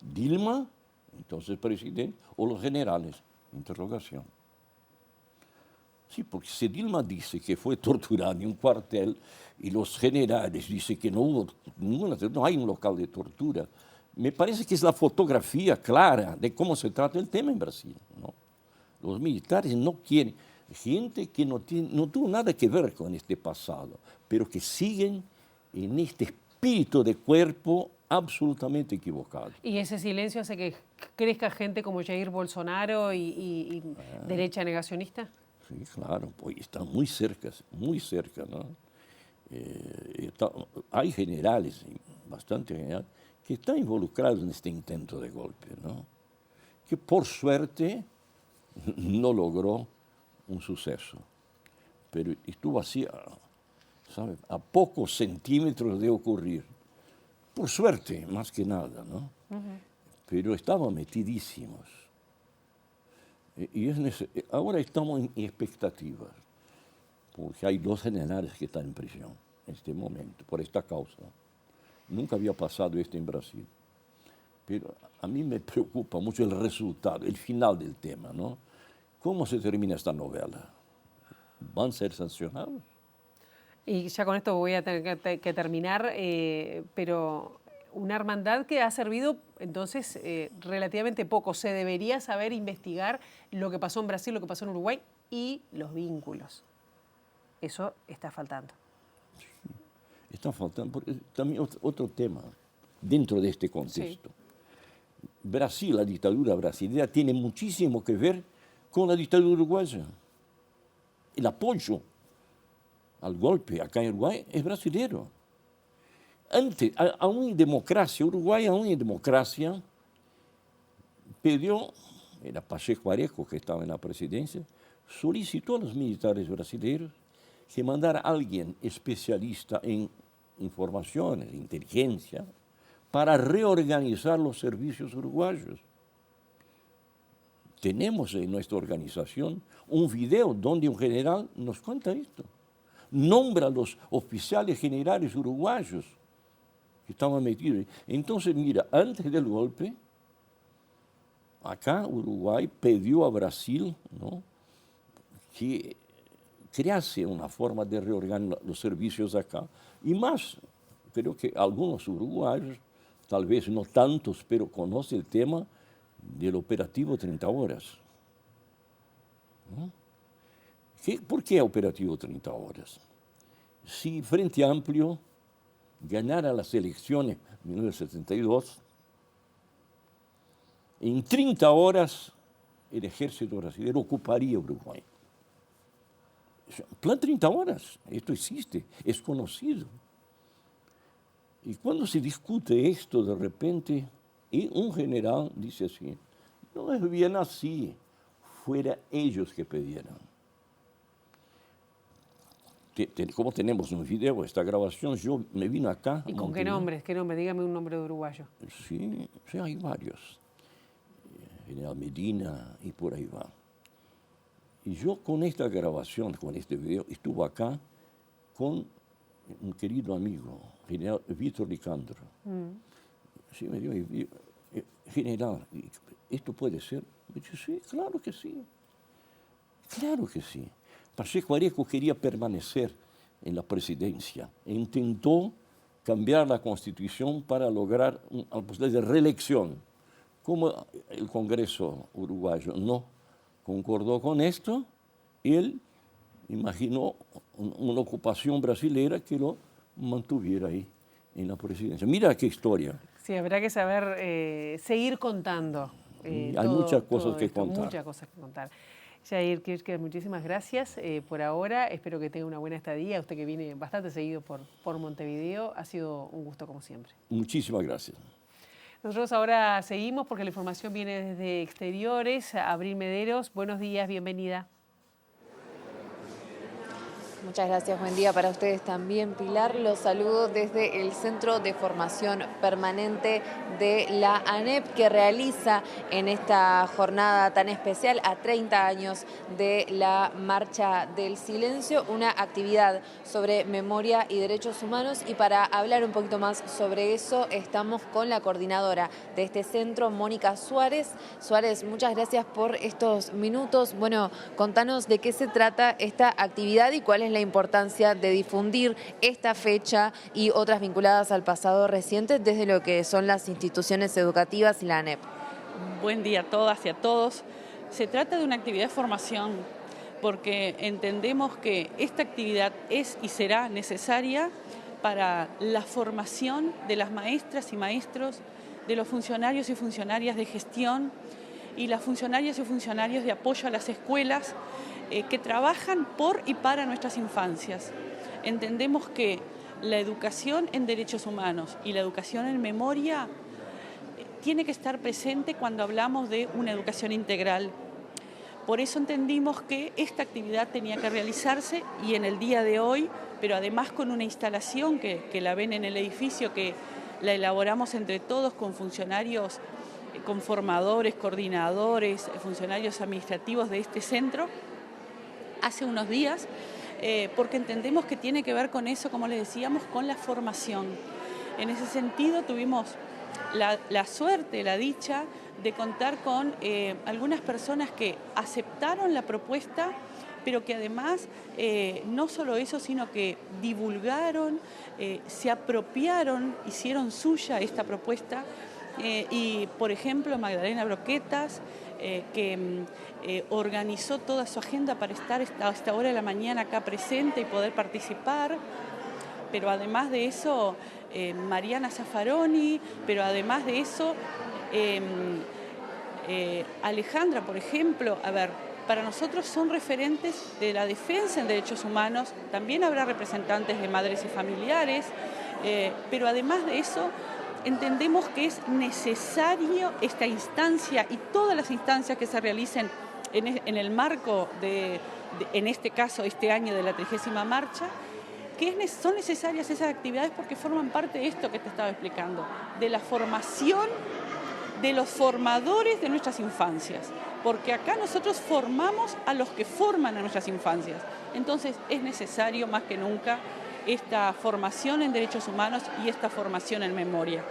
Speaker 17: ¿Dilma, entonces presidente, o los generales? Interrogación. Sí, porque si Dilma dice que fue torturada en un cuartel y los generales dicen que no hay un local de tortura, me parece que es la fotografía clara de cómo se trata el tema en Brasil, ¿no? Los militares no quieren, gente que no tuvo nada que ver con este pasado, pero que siguen en este espíritu de cuerpo absolutamente equivocado.
Speaker 1: ¿Y ese silencio hace que crezca gente como Jair Bolsonaro y derecha negacionista?
Speaker 17: Sí, claro, pues está muy cerca, ¿no? Hay generales, bastante generales, que están involucrados en este intento de golpe, ¿no? Que por suerte no logró un suceso, pero estuvo así, ¿sabe?, a pocos centímetros de ocurrir. Por suerte, más que nada, ¿no? Pero estaban metidísimos. Y ahora estamos en expectativas, porque hay 2 generales que están en prisión en este momento, por esta causa. Nunca había pasado esto en Brasil. Pero a mí me preocupa mucho el resultado, el final del tema, ¿no? ¿Cómo se termina esta novela? ¿Van a ser sancionados?
Speaker 1: Y ya con esto voy a tener que terminar, pero una hermandad que ha servido entonces relativamente poco. Se debería saber investigar lo que pasó en Brasil, lo que pasó en Uruguay y los vínculos. Eso está faltando.
Speaker 17: Sí, está faltando. También otro tema dentro de este contexto. Sí. Brasil, la dictadura brasileña, tiene muchísimo que ver con la dictadura uruguaya. El apoyo al golpe acá en Uruguay es brasileño. Antes, aún en democracia, Uruguay aún en democracia, pidió, era Pacheco Areco que estaba en la presidencia, solicitó a los militares brasileños que mandara a alguien especialista en informaciones, inteligencia, para reorganizar los servicios uruguayos. Tenemos en nuestra organización un video donde un general nos cuenta esto. Nombra a los oficiales generales uruguayos que estaban metidos. Entonces, mira, antes del golpe, acá Uruguay pidió a Brasil, ¿no?, que crease una forma de reorganizar los servicios acá. Y más, creo que algunos uruguayos, tal vez no tantos, pero conocen el tema del operativo 30 horas. ¿No? ¿Por qué operativo 30 horas? Si Frente Amplio ganara las elecciones en 1972, en 30 horas el ejército brasileño ocuparía Uruguay. Plan 30 horas, esto existe, es conocido. Y cuando se discute esto de repente, y un general dice así, no es bien así, fuera ellos que pidieran. Como tenemos un video, esta grabación, yo me vine acá.
Speaker 1: ¿Y con qué nombre? Dígame un nombre de uruguayo.
Speaker 17: Sí, hay varios. General Medina y por ahí va. Y yo con esta grabación, con este video, estuve acá con un querido amigo, general Víctor Licandro. Sí, me dijo, general, ¿esto puede ser? Me dice, sí, claro que sí. Claro que sí. Pacheco Areco quería permanecer en la presidencia e intentó cambiar la Constitución para lograr una posibilidad de reelección. Como el Congreso uruguayo no concordó con esto, él imaginó una ocupación brasilera que lo mantuviera ahí en la presidencia. Mira qué historia.
Speaker 1: Sí, habrá que saber seguir contando.
Speaker 17: Hay muchas cosas que contar.
Speaker 1: Muchas cosas que contar. Jair Kirchner, muchísimas gracias por ahora. Espero que tenga una buena estadía. Usted que viene bastante seguido por Montevideo, ha sido un gusto como siempre.
Speaker 17: Muchísimas gracias.
Speaker 1: Nosotros ahora seguimos porque la información viene desde exteriores. Abril Mederos, buenos días, bienvenida.
Speaker 9: Muchas gracias, buen día para ustedes también, Pilar. Los saludo desde el Centro de Formación Permanente de la ANEP, que realiza en esta jornada tan especial, a 30 años de la Marcha del Silencio, una actividad sobre memoria y derechos humanos. Y para hablar un poquito más sobre eso, estamos con la coordinadora de este centro, Mónica Suárez. Suárez, muchas gracias por estos minutos. Bueno, contanos de qué se trata esta actividad y cuál es la importancia de difundir esta fecha y otras vinculadas al pasado reciente desde lo que son las instituciones educativas y la ANEP.
Speaker 18: Buen día a todas y a todos. Se trata de una actividad de formación porque entendemos que esta actividad es y será necesaria para la formación de las maestras y maestros, de los funcionarios y funcionarias de gestión y las funcionarias y funcionarios de apoyo a las escuelas que trabajan por y para nuestras infancias. Entendemos que la educación en derechos humanos y la educación en memoria tiene que estar presente cuando hablamos de una educación integral. Por eso entendimos que esta actividad tenía que realizarse y en el día de hoy, pero además con una instalación que la ven en el edificio, que la elaboramos entre todos con funcionarios, con formadores, coordinadores, funcionarios administrativos de este centro, hace unos días, porque entendemos que tiene que ver con eso, como les decíamos, con la formación. En ese sentido tuvimos la suerte, la dicha de contar con algunas personas que aceptaron la propuesta, pero que además no solo eso, sino que divulgaron, se apropiaron, hicieron suya esta propuesta. Y, por ejemplo, Magdalena Broquetas, que organizó toda su agenda para estar a esta hora de la mañana acá presente y poder participar. Pero además de eso, Mariana Zaffaroni, pero además de eso, Alejandra, por ejemplo, para nosotros son referentes de la defensa en derechos humanos, también habrá representantes de madres y familiares, pero además de eso, entendemos que es necesario esta instancia y todas las instancias que se realicen en el marco en este caso, este año de la 30ª marcha, que son necesarias esas actividades porque forman parte de esto que te estaba explicando, de la formación de los formadores de nuestras infancias, porque acá nosotros formamos a los que forman a nuestras infancias. Entonces es necesario más que nunca esta formación en derechos humanos y esta formación en memoria.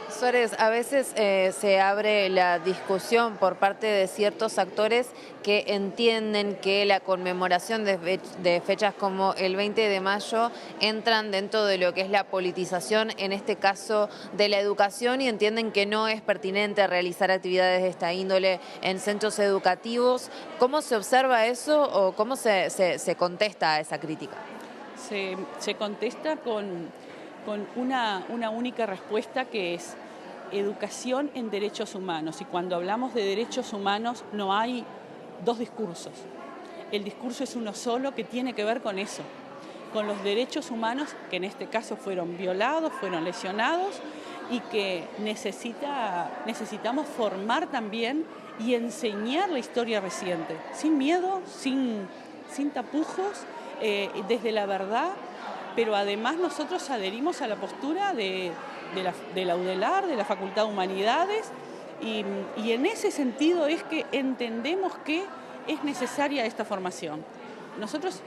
Speaker 9: Suárez, a veces se abre la discusión por parte de ciertos actores que entienden que la conmemoración de fechas como el 20 de mayo entran dentro de lo que es la politización, en este caso de la educación, y entienden que no es pertinente realizar actividades de esta índole en centros educativos. ¿Cómo se observa eso o cómo se contesta a esa crítica?
Speaker 18: Se contesta con una única respuesta, que es educación en derechos humanos. Y cuando hablamos de derechos humanos no hay dos discursos. El discurso es uno solo que tiene que ver con eso, con los derechos humanos que en este caso fueron violados, fueron lesionados y que necesitamos formar también y enseñar la historia reciente, sin miedo, sin tapujos, desde la verdad. Pero además nosotros adherimos a la postura de la UDELAR, de la Facultad de Humanidades, y en ese sentido es que entendemos que es necesaria esta formación. Nosotros,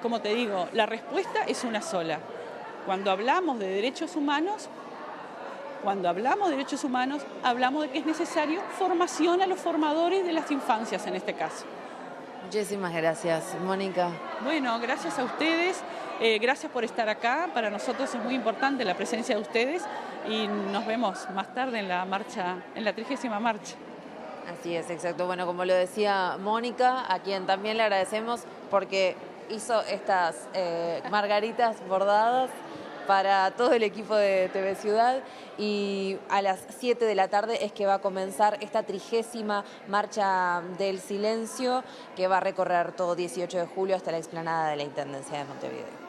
Speaker 18: como te digo, la respuesta es una sola. Cuando hablamos de derechos humanos, hablamos de que es necesario formación a los formadores de las infancias en este caso.
Speaker 9: Muchísimas gracias, Mónica.
Speaker 18: Bueno, gracias a ustedes, gracias por estar acá. Para nosotros es muy importante la presencia de ustedes y nos vemos más tarde en la marcha, en la 30ª marcha.
Speaker 9: Así es, exacto. Bueno, como lo decía Mónica, a quien también le agradecemos porque hizo estas margaritas bordadas para todo el equipo de TV Ciudad, y a las 7 de la tarde es que va a comenzar esta 30ª Marcha del Silencio, que va a recorrer todo 18 de julio hasta la explanada de la Intendencia de Montevideo.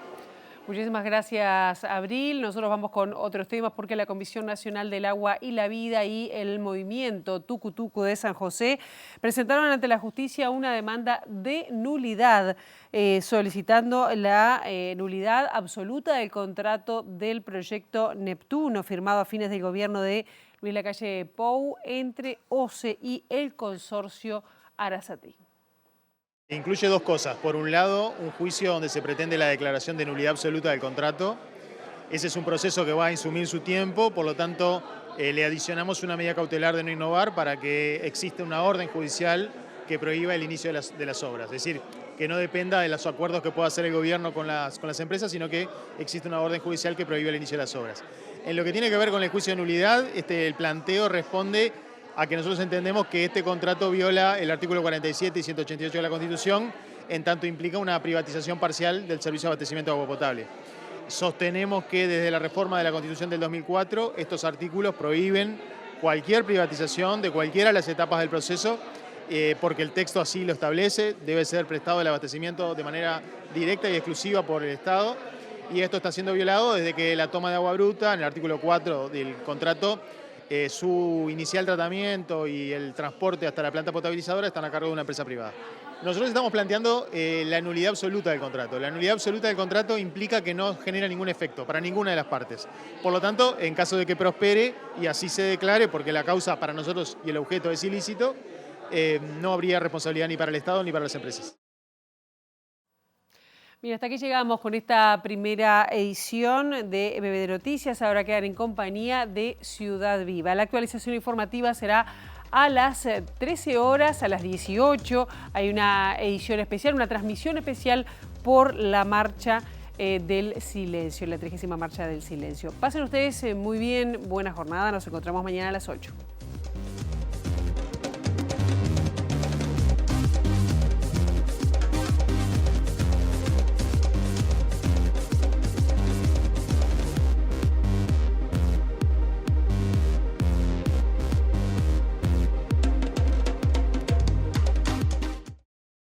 Speaker 1: Muchísimas gracias, Abril. Nosotros vamos con otros temas porque la Comisión Nacional del Agua y la Vida y el movimiento Tucutucu de San José presentaron ante la justicia una demanda de nulidad, solicitando la nulidad absoluta del contrato del proyecto Neptuno, firmado a fines del gobierno de Luis Lacalle Pou entre OCE y el consorcio Arasatí.
Speaker 19: Incluye dos cosas. Por un lado, un juicio donde se pretende la declaración de nulidad absoluta del contrato. Ese es un proceso que va a insumir su tiempo, por lo tanto, le adicionamos una medida cautelar de no innovar para que exista una orden judicial que prohíba el inicio de las obras. Es decir, que no dependa de los acuerdos que pueda hacer el gobierno con las empresas, sino que existe una orden judicial que prohíbe el inicio de las obras. En lo que tiene que ver con el juicio de nulidad, el planteo responde a que nosotros entendemos que este contrato viola el artículo 47 y 188 de la Constitución, en tanto implica una privatización parcial del servicio de abastecimiento de agua potable. sostenemos que desde la reforma de la Constitución del 2004 estos artículos prohíben cualquier privatización de cualquiera de las etapas del proceso, porque el texto así lo establece, debe ser prestado el abastecimiento de manera directa y exclusiva por el Estado, y esto está siendo violado desde que la toma de agua bruta, en el artículo 4 del contrato, su inicial tratamiento y el transporte hasta la planta potabilizadora están a cargo de una empresa privada. Nosotros estamos planteando la nulidad absoluta del contrato. La nulidad absoluta del contrato implica que no genera ningún efecto para ninguna de las partes. Por lo tanto, en caso de que prospere y así se declare, porque la causa para nosotros y el objeto es ilícito, no habría responsabilidad ni para el Estado ni para las empresas.
Speaker 1: Mira, hasta aquí llegamos con esta primera edición de MBD Noticias. Ahora quedan en compañía de Ciudad Viva. La actualización informativa será a las 13 horas, a las 18. Hay una edición especial, una transmisión especial por la Marcha del Silencio, la 30ª Marcha del Silencio. Pasen ustedes muy bien, buena jornada. Nos encontramos mañana a las 8.